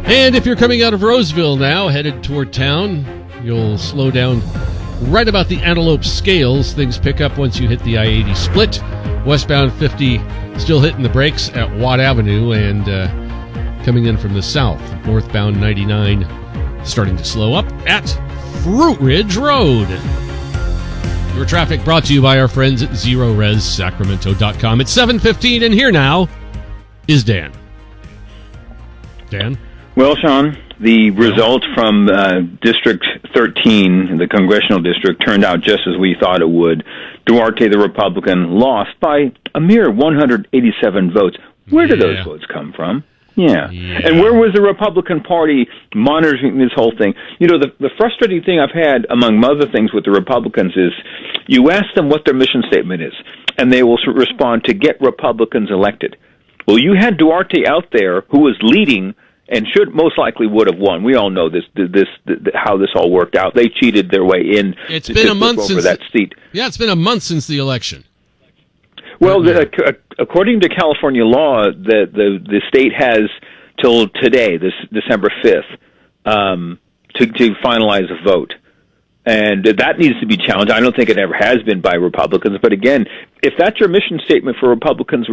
And if you're coming out of Roseville now, headed toward town, you'll slow down right about the Antelope Scales. Things pick up once you hit the I-80 split. Westbound 50 still hitting the brakes at Watt Avenue, and coming in from the south, northbound 99 starting to slow up at Fruit Ridge Road. Your traffic brought to you by our friends at ZeroResSacramento.com. It's 7:15, and here now is Dan. Dan? Well, Sean, the result from District 13, the congressional district, turned out just as we thought it would. Duarte, the Republican, lost by a mere 187 votes. Where did those votes come from? Yeah. And where was the Republican Party monitoring this whole thing? You know, the frustrating thing I've had, among other things, with the Republicans is you ask them what their mission statement is, and they will respond to get Republicans elected. Well, you had Duarte out there who was leading and most likely would have won. We all know this how this all worked out. They cheated their way in. It's been a month since that seat. Yeah, it's been a month since the election. Well, according to California law, the state has till today, this December 5th, to finalize a vote. And that needs to be challenged. I don't think it ever has been by Republicans. But again, if that's your mission statement for Republicans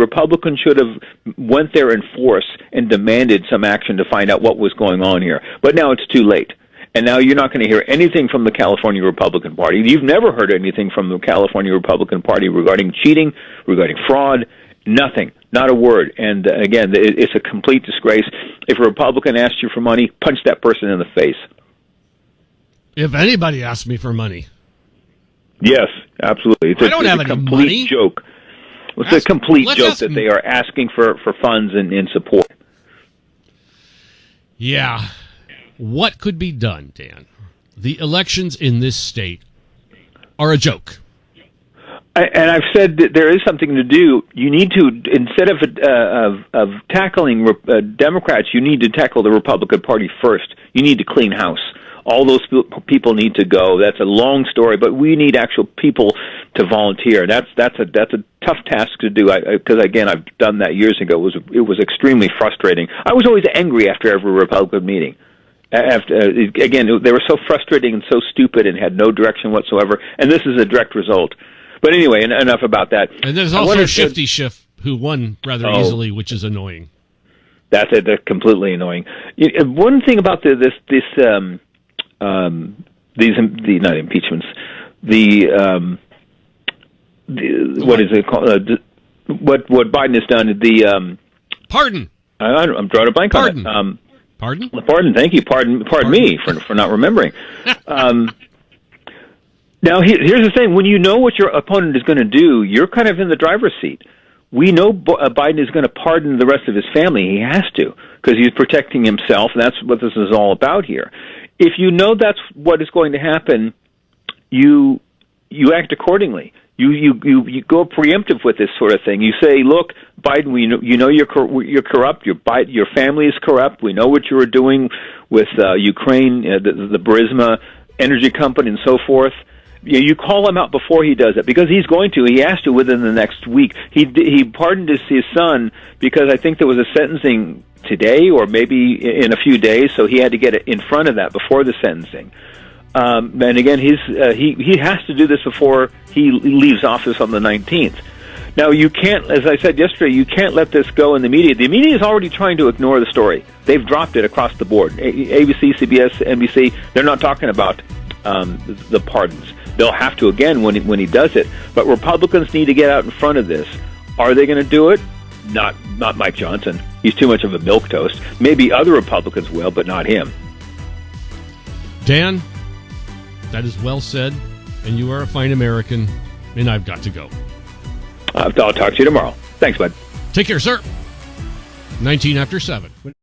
should have went there in force and demanded some action to find out what was going on here. But now it's too late. And now you're not going to hear anything from the California Republican Party. You've never heard anything from the California Republican Party regarding cheating, regarding fraud, nothing, not a word. And again, it's a complete disgrace. If a Republican asks you for money, punch that person in the face. If anybody asks me for money. Yes, absolutely. It's a complete joke. It's a complete joke that they are asking for funds and support. Yeah. What could be done, Dan? The elections in this state are a joke. And I've said that there is something to do. You need to, instead of tackling Democrats, you need to tackle the Republican Party first. You need to clean house. All those people need to go. That's a long story, but we need actual people to volunteer. That's a tough task to do. Because again, I've done that years ago. It was extremely frustrating. I was always angry after every Republican meeting. Again, they were so frustrating and so stupid and had no direction whatsoever. And this is a direct result. But anyway, enough about that. And there's also Shifty Schiff, who won rather easily, which is annoying. That's it. They're completely annoying. One thing about these not impeachments, what is it called? What Biden has done? Pardon. I'm drawing a blank on it. Pardon? Pardon. Thank you. Pardon me for not remembering. Now, here's the thing. When you know what your opponent is going to do, you're kind of in the driver's seat. We know Biden is going to pardon the rest of his family. He has to, because he's protecting himself, and that's what this is all about here. If you know that's what is going to happen, you act accordingly. You go preemptive with this sort of thing. You say, "Look, Biden, you know you're corrupt. Your family is corrupt. We know what you were doing with Ukraine, the Burisma energy company, and so forth." You call him out before he does it, because he's going to. He has to within the next week. He pardoned his son because I think there was a sentencing today or maybe in a few days, so he had to get it in front of that before the sentencing. And again, he has to do this before he leaves office on the 19th. Now, you can't, as I said yesterday, you can't let this go in the media. The media is already trying to ignore the story. They've dropped it across the board. ABC, CBS, NBC, they're not talking about the pardons. They'll have to again when he does it. But Republicans need to get out in front of this. Are they going to do it? Not Mike Johnson. He's too much of a milquetoast. Maybe other Republicans will, but not him. Dan, that is well said, and you are a fine American, and I've got to go. I'll talk to you tomorrow. Thanks, bud. Take care, sir. 19 after 7.